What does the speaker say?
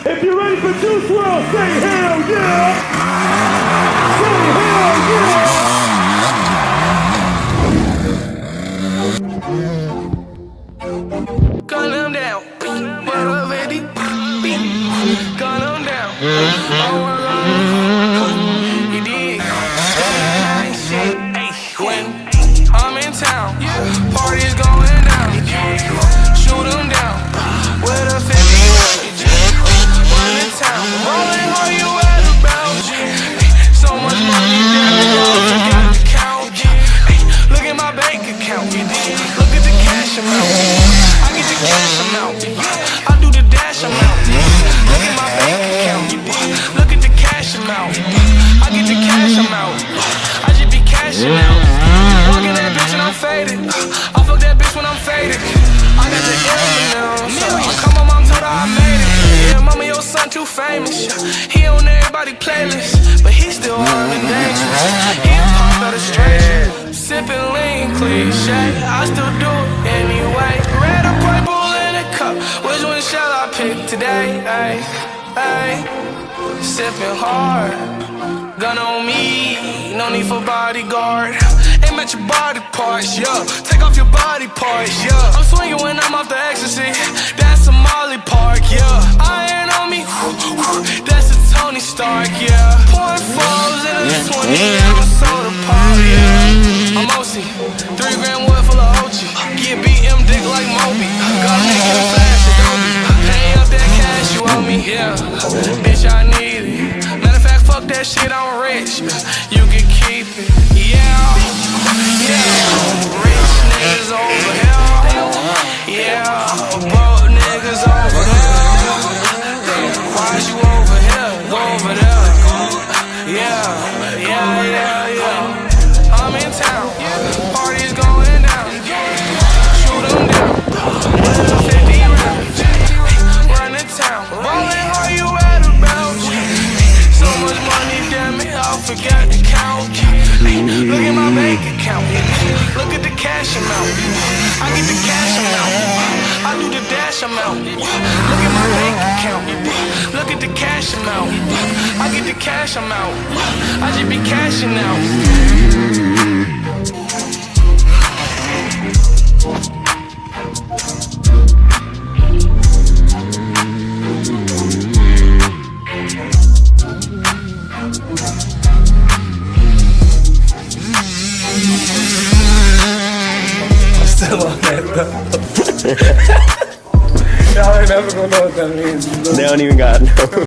If you're ready for Juice WRLD, say hell yeah! Say hell yeah! Gun them down. What up, Eddie? Gun them down. You dig? Shit. When I'm in town, parties going down. Shoot them down. With a 50 run in town. Rolling how you at about. So much money down. Got to count. Look at my bank account. Look at the cash amount. I get the cash amount. I do the dash amount. Look at my bank account. Look at the cash amount. I get the cash amount. I just be cashing out. Walking that bitch and I'm faded. I fuck that bitch when I'm faded. I got the M&M's. Come on, mom, told her I made it. Yeah, mama, your son too famous. He on everybody playlist, but he still armed and dangerous. He a pop out of stranger. Sipping lean, cliche. I still do it anyway. Red or purple in a cup. Which one shall I pick today? Ay, ay. Sipping hard. Gun on me, no need for bodyguard. Aim at your body parts, yeah. Take off your body parts, yeah. I'm swinging when I'm off the ecstasy. That's a Molly Park, yeah. Iron on me, that's a Tony Stark, yeah. Pouring falls in a 20-ounce soda pop, yeah. I'm OC, 3 gram wood full of OG. Get BM dick like Moby. Gotta make it a flash, Adobe. Pay up that cash you owe me, yeah. Bitch, I need it. Matter of fact, fuck that shit, I'm rich. You can keep it, yeah. Yeah. Rich niggas over here. Yeah. Broke niggas over there. Why you over here? Go over there. Yeah. Yeah, yeah, yeah. I'm in town. Parties going down. Shoot them down. 50 rounds. Run the town. Rolling how you at about. So much money, damn it, I forgot to count. Look at my bank account. Look at the cash amount. I get the cash amount. I do the dash amount. Look at my bank account. Look at the cash amount. I get the cash amount. I just be cashing out. Still on that though. Y'all ain't never gonna know what that means. They don't even got no.